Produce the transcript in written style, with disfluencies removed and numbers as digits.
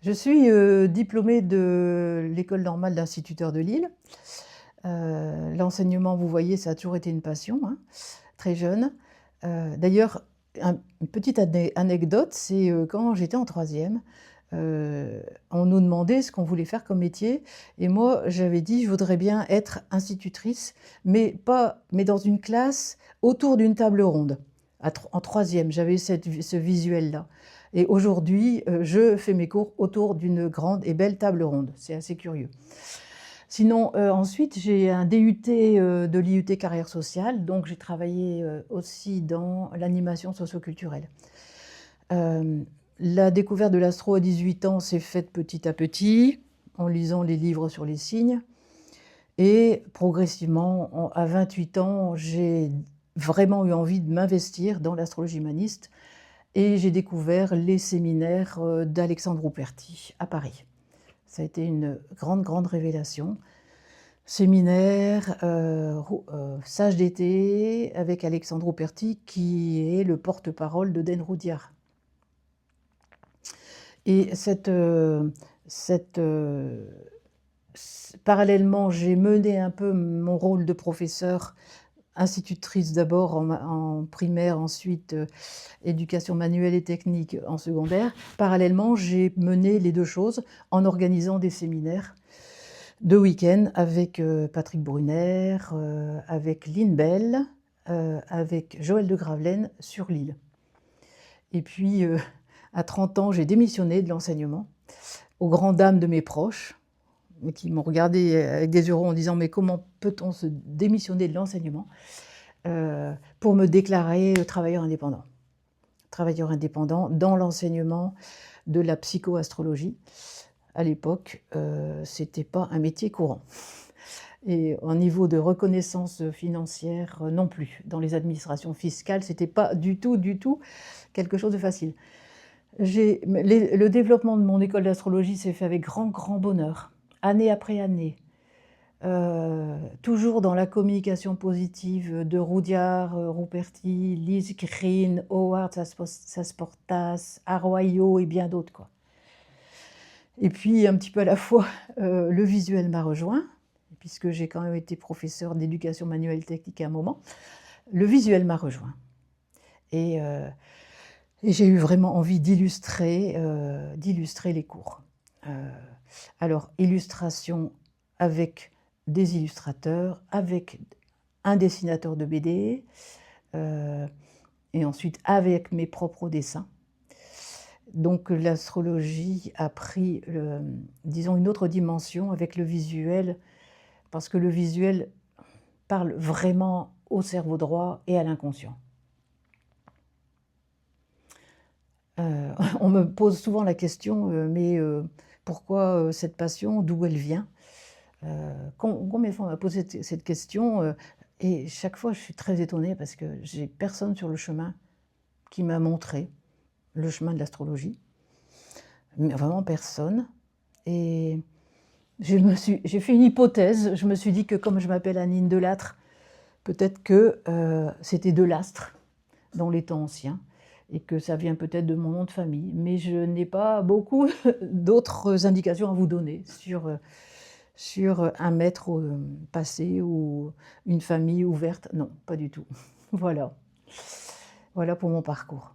Je suis, diplômée de l'École normale d'instituteurs de Lille. L'enseignement, vous voyez, ça a toujours été une passion, hein, très jeune. D'ailleurs, une petite anecdote, c'est, quand j'étais en troisième, on nous demandait ce qu'on voulait faire comme métier et moi, j'avais dit: «Je voudrais bien être institutrice», mais dans une classe autour d'une table ronde. En troisième, j'avais ce visuel-là et aujourd'hui, je fais mes cours autour d'une grande et belle table ronde. C'est assez curieux. Sinon, ensuite, j'ai un DUT, de l'IUT carrière sociale, donc j'ai travaillé, aussi dans l'animation socioculturelle. Hem, la découverte de l'astro à 18 ans s'est faite petit à petit, en lisant les livres sur les signes et progressivement, à 28 ans, j'ai vraiment eu envie de m'investir dans l'astrologie humaniste et j'ai découvert les séminaires, d'Alexandre Ruperti à Paris. Ça a été une grande, grande révélation. Séminaire, Sage d'été avec Alexandre Ruperti qui est le porte-parole de Den Roudiard. Et parallèlement, j'ai mené un peu mon rôle de professeure, institutrice d'abord en primaire, ensuite, éducation manuelle et technique en secondaire. Parallèlement, j'ai mené les 2 choses en organisant des séminaires de week-end avec, Patrick Brunner, avec Lynn Bell, avec Joël de Gravelaine sur Lille. Et puis, à 30 ans, j'ai démissionné de l'enseignement, aux grandes dames de mes proches, qui m'ont regardée avec des yeux ronds en disant: «Mais comment peut-on se démissionner de l'enseignement?» Pour me déclarer, travailleur indépendant. Travailleur indépendant dans l'enseignement de la psychoastrologie. À l'époque, c'était pas un métier courant et au niveau de reconnaissance financière, non plus. Dans les administrations fiscales, c'était pas du tout, du tout quelque chose de facile. Le développement de mon école d'astrologie s'est fait avec grand, grand bonheur, année après année. Toujours dans la communication positive de Roudiard, Ruperti, Lise Green, Howard Sasportas, Arroyo et bien d'autres, quoi. Et puis un petit peu à la fois, le visuel m'a rejoint, puisque j'ai quand même été professeure d'éducation manuelle technique à un moment. Le visuel m'a rejoint et j'ai eu vraiment envie d'illustrer les cours. Alors illustration avec des illustrateurs, avec un dessinateur de BD, et ensuite avec mes propres dessins. Donc l'astrologie a pris, disons, une autre dimension avec le visuel, parce que le visuel parle vraiment au cerveau droit et à l'inconscient. On me pose souvent la question, mais pourquoi, cette passion? D'où elle vient? Combien de fois on m'a posé cette question, et chaque fois je suis très étonnée parce que j'ai personne sur le chemin qui m'a montré le chemin de l'astrologie, mais vraiment personne. Et j'ai fait une hypothèse, je me suis dit que comme je m'appelle Anine Delattre, peut-être que, c'était de l'astre dans les temps anciens et que ça vient peut-être de mon nom de famille, mais je n'ai pas beaucoup d'autres indications à vous donner sur un maître, passé ou une famille ouverte. Non, pas du tout. Voilà. Voilà pour mon parcours.